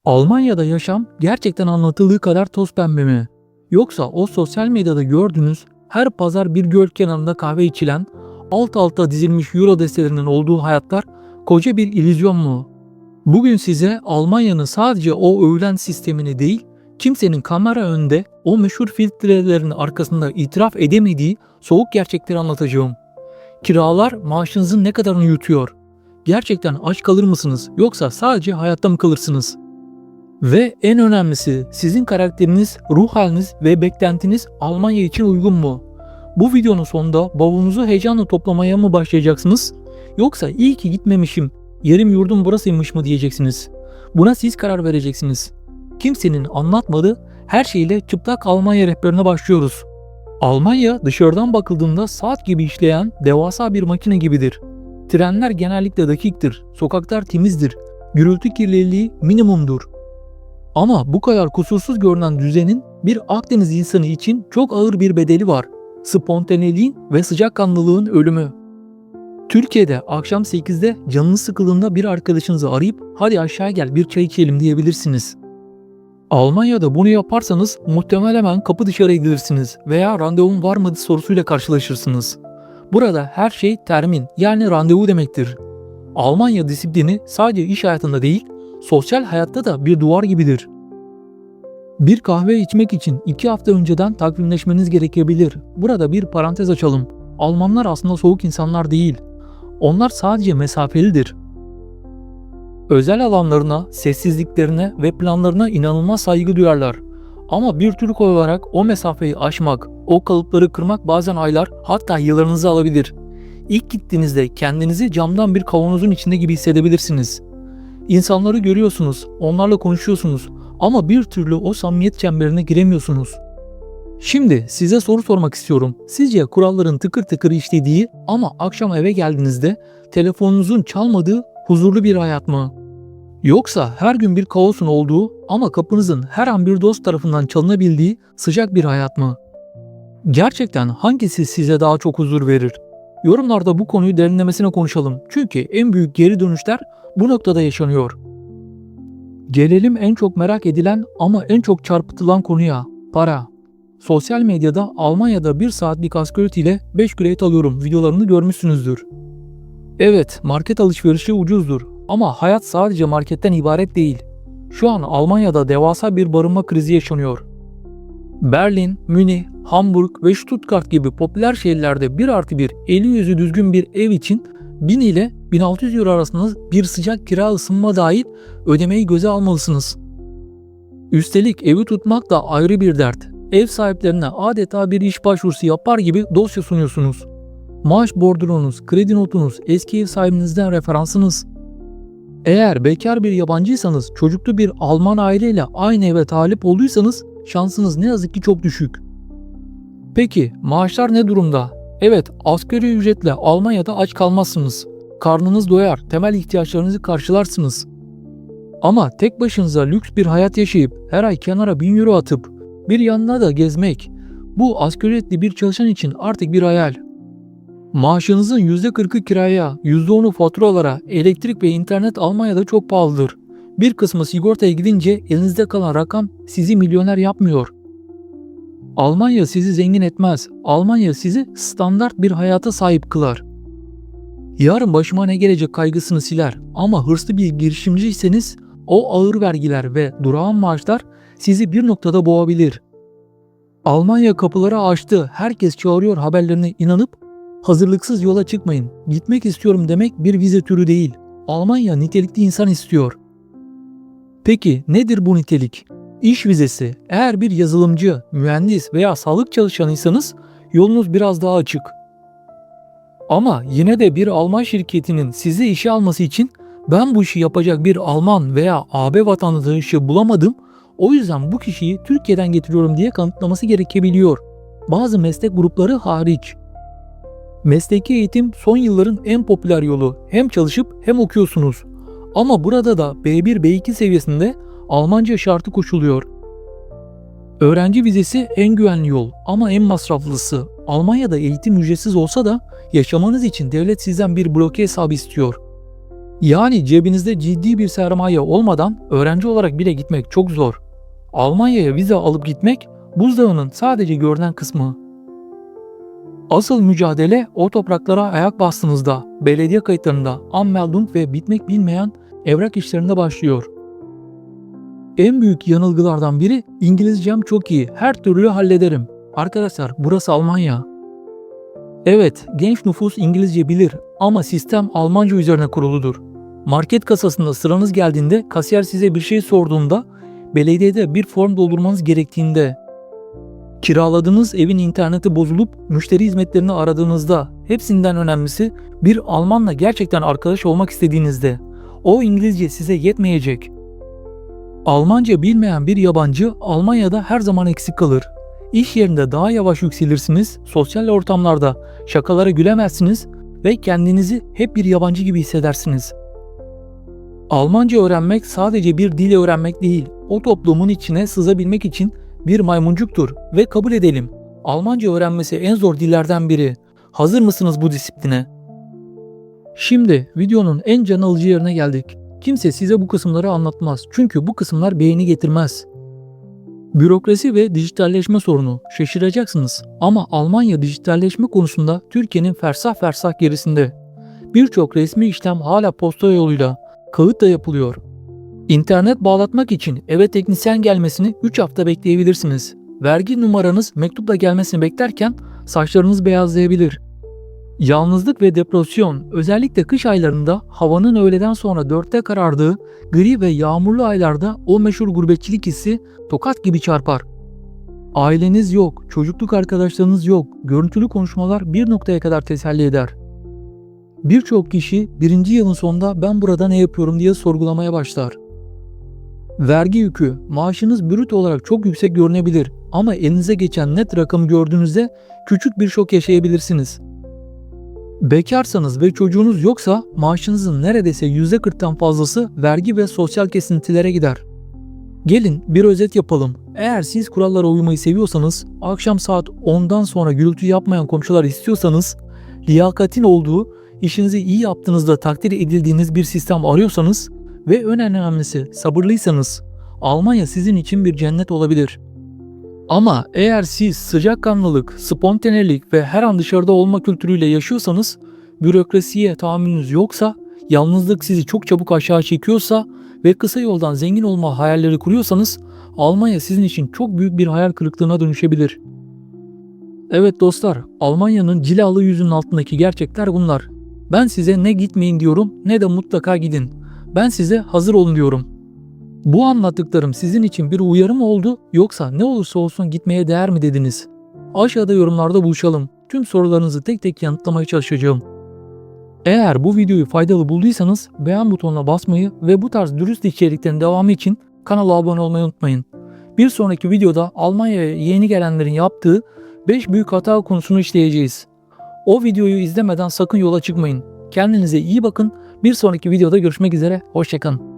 Almanya'da yaşam gerçekten anlatıldığı kadar toz pembe mi? Yoksa o sosyal medyada gördüğünüz her pazar bir göl kenarında kahve içilen, alt alta dizilmiş euro destelerinin olduğu hayatlar koca bir illüzyon mu? Bugün size Almanya'nın sadece o övülen sistemini değil, kimsenin kamera önünde o meşhur filtrelerin arkasında itiraf edemediği soğuk gerçekleri anlatacağım. Kiralar maaşınızın ne kadarını yutuyor? Gerçekten aç kalır mısınız yoksa sadece hayatta mı kalırsınız? Ve en önemlisi sizin karakteriniz, ruh haliniz ve beklentiniz Almanya için uygun mu? Bu videonun sonunda bavulunuzu heyecanla toplamaya mı başlayacaksınız? Yoksa iyi ki gitmemişim, yerim yurdum burasıymış mı diyeceksiniz? Buna siz karar vereceksiniz. Kimsenin anlatmadığı her şeyle çıplak Almanya rehberine başlıyoruz. Almanya dışarıdan bakıldığında saat gibi işleyen devasa bir makine gibidir. Trenler genellikle dakiktir, sokaklar temizdir, gürültü kirliliği minimumdur. Ama bu kadar kusursuz görünen düzenin bir Akdeniz insanı için çok ağır bir bedeli var. Spontaneliğin ve sıcakkanlılığın ölümü. Türkiye'de akşam 8'de canınız sıkıldığında bir arkadaşınızı arayıp hadi aşağı gel bir çay içelim diyebilirsiniz. Almanya'da bunu yaparsanız muhtemelen hemen kapı dışarı edilirsiniz veya randevun var mı sorusuyla karşılaşırsınız. Burada her şey termin yani randevu demektir. Almanya disiplini sadece iş hayatında değil, sosyal hayatta da bir duvar gibidir. Bir kahve içmek için 2 hafta önceden takvimleşmeniz gerekebilir. Burada bir parantez açalım. Almanlar aslında soğuk insanlar değil. Onlar sadece mesafelidir. Özel alanlarına, sessizliklerine ve planlarına inanılmaz saygı duyarlar. Ama bir Türk olarak o mesafeyi aşmak, o kalıpları kırmak bazen aylar hatta yıllarınızı alabilir. İlk gittiğinizde kendinizi camdan bir kavanozun içinde gibi hissedebilirsiniz. İnsanları görüyorsunuz, onlarla konuşuyorsunuz ama bir türlü o samimiyet çemberine giremiyorsunuz. Şimdi size soru sormak istiyorum. Sizce kuralların tıkır tıkır işlediği ama akşam eve geldiğinizde telefonunuzun çalmadığı huzurlu bir hayat mı? Yoksa her gün bir kaosun olduğu ama kapınızın her an bir dost tarafından çalınabildiği sıcak bir hayat mı? Gerçekten hangisi size daha çok huzur verir? Yorumlarda bu konuyu derinlemesine konuşalım. Çünkü en büyük geri dönüşler bu noktada yaşanıyor. Gelelim en çok merak edilen ama en çok çarpıtılan konuya, para. Sosyal medyada Almanya'da 1 saatlik asgari ücret ile 5 kredi alıyorum videolarını görmüşsünüzdür. Evet, market alışverişi ucuzdur ama hayat sadece marketten ibaret değil. Şu an Almanya'da devasa bir barınma krizi yaşanıyor. Berlin, Münih, Hamburg ve Stuttgart gibi popüler şehirlerde 1+1 eli yüzü düzgün bir ev için 1000 ile 1600 euro arasında bir sıcak kira ısınma dahil ödemeyi göze almalısınız. Üstelik evi tutmak da ayrı bir dert. Ev sahiplerine adeta bir iş başvurusu yapar gibi dosya sunuyorsunuz. Maaş bordronuz, kredi notunuz, eski ev sahibinizden referansınız. Eğer bekar bir yabancıysanız, çocuklu bir Alman aileyle aynı eve talip olduysanız şansınız ne yazık ki çok düşük. Peki maaşlar ne durumda? Evet, asgari ücretle Almanya'da aç kalmazsınız. Karnınız doyar, temel ihtiyaçlarınızı karşılarsınız. Ama tek başınıza lüks bir hayat yaşayıp her ay kenara 1000 euro atıp bir yanına da gezmek, bu asgari ücretli bir çalışan için artık bir hayal. Maaşınızın %40'ı kiraya, %10'u faturalara, elektrik ve internet Almanya'da çok pahalıdır. Bir kısmı sigortaya gidince elinizde kalan rakam sizi milyoner yapmıyor. Almanya sizi zengin etmez. Almanya sizi standart bir hayata sahip kılar. Yarın başıma ne gelecek kaygısını siler ama hırslı bir girişimciyseniz o ağır vergiler ve durağan maaşlar sizi bir noktada boğabilir. Almanya kapıları açtı, herkes çağırıyor haberlerine inanıp hazırlıksız yola çıkmayın. Gitmek istiyorum demek bir vize türü değil. Almanya nitelikli insan istiyor. Peki nedir bu nitelik? İş vizesi. Eğer bir yazılımcı, mühendis veya sağlık çalışanıysanız yolunuz biraz daha açık. Ama yine de bir Alman şirketinin sizi işe alması için ben bu işi yapacak bir Alman veya AB vatandaşı bulamadım, o yüzden bu kişiyi Türkiye'den getiriyorum diye kanıtlaması gerekebiliyor. Bazı meslek grupları hariç. Mesleki eğitim son yılların en popüler yolu. Hem çalışıp hem okuyorsunuz. Ama burada da B1, B2 seviyesinde Almanca şartı koşuluyor. Öğrenci vizesi en güvenli yol ama en masraflısı. Almanya'da eğitim ücretsiz olsa da yaşamanız için devlet sizden bir bloke hesabı istiyor. Yani cebinizde ciddi bir sermaye olmadan öğrenci olarak bile gitmek çok zor. Almanya'ya vize alıp gitmek buzdağının sadece görünen kısmı. Asıl mücadele o topraklara ayak bastığınızda, belediye kayıtlarında, Anmeldung ve bitmek bilmeyen evrak işlerinde başlıyor. En büyük yanılgılardan biri İngilizcem çok iyi, her türlü hallederim. Arkadaşlar burası Almanya. Evet, genç nüfus İngilizce bilir ama sistem Almanca üzerine kuruludur. Market kasasında sıranız geldiğinde, kasiyer size bir şey sorduğunda, belediyede bir form doldurmanız gerektiğinde, kiraladığınız evin interneti bozulup müşteri hizmetlerini aradığınızda, hepsinden önemlisi bir Almanla gerçekten arkadaş olmak istediğinizde, o İngilizce size yetmeyecek. Almanca bilmeyen bir yabancı Almanya'da her zaman eksik kalır. İş yerinde daha yavaş yükselirsiniz, sosyal ortamlarda şakalara gülemezsiniz ve kendinizi hep bir yabancı gibi hissedersiniz. Almanca öğrenmek sadece bir dil öğrenmek değil, o toplumun içine sızabilmek için bir maymuncuktur ve kabul edelim. Almanca öğrenmesi en zor dillerden biri. Hazır mısınız bu disipline? Şimdi videonun en can alıcı yerine geldik. Kimse size bu kısımları anlatmaz çünkü bu kısımlar beğeni getirmez. Bürokrasi ve dijitalleşme sorunu, şaşıracaksınız ama Almanya dijitalleşme konusunda Türkiye'nin fersah fersah gerisinde. Birçok resmi işlem hala posta yoluyla, kağıtla yapılıyor. İnternet bağlatmak için eve teknisyen gelmesini 3 hafta bekleyebilirsiniz. Vergi numaranız mektupla gelmesini beklerken saçlarınız beyazlayabilir. Yalnızlık ve depresyon, özellikle kış aylarında havanın öğleden sonra 4'te karardığı gri ve yağmurlu aylarda o meşhur gurbetçilik hissi tokat gibi çarpar. Aileniz yok, çocukluk arkadaşlarınız yok, görüntülü konuşmalar bir noktaya kadar teselli eder. Birçok kişi birinci yılın sonunda ben burada ne yapıyorum diye sorgulamaya başlar. Vergi yükü, maaşınız brüt olarak çok yüksek görünebilir ama elinize geçen net rakamı gördüğünüzde küçük bir şok yaşayabilirsiniz. Bekarsanız ve çocuğunuz yoksa maaşınızın neredeyse %40'tan fazlası vergi ve sosyal kesintilere gider. Gelin bir özet yapalım. Eğer siz kurallara uymayı seviyorsanız, akşam saat 10'dan sonra gürültü yapmayan komşular istiyorsanız, liyakatin olduğu, işinizi iyi yaptığınızda takdir edildiğiniz bir sistem arıyorsanız ve en önemlisi sabırlıysanız, Almanya sizin için bir cennet olabilir. Ama eğer siz sıcakkanlılık, spontanelik ve her an dışarıda olma kültürüyle yaşıyorsanız, bürokrasiye tahammülünüz yoksa, yalnızlık sizi çok çabuk aşağı çekiyorsa ve kısa yoldan zengin olma hayalleri kuruyorsanız, Almanya sizin için çok büyük bir hayal kırıklığına dönüşebilir. Evet dostlar, Almanya'nın cilalı yüzünün altındaki gerçekler bunlar. Ben size ne gitmeyin diyorum ne de mutlaka gidin. Ben size hazır olun diyorum. Bu anlattıklarım sizin için bir uyarı mı oldu yoksa ne olursa olsun gitmeye değer mi dediniz? Aşağıda yorumlarda buluşalım. Tüm sorularınızı tek tek yanıtlamaya çalışacağım. Eğer bu videoyu faydalı bulduysanız beğen butonuna basmayı ve bu tarz dürüst içeriklerin devamı için kanala abone olmayı unutmayın. Bir sonraki videoda Almanya'ya yeni gelenlerin yaptığı 5 büyük hata konusunu işleyeceğiz. O videoyu izlemeden sakın yola çıkmayın. Kendinize iyi bakın. Bir sonraki videoda görüşmek üzere. Hoşça kalın.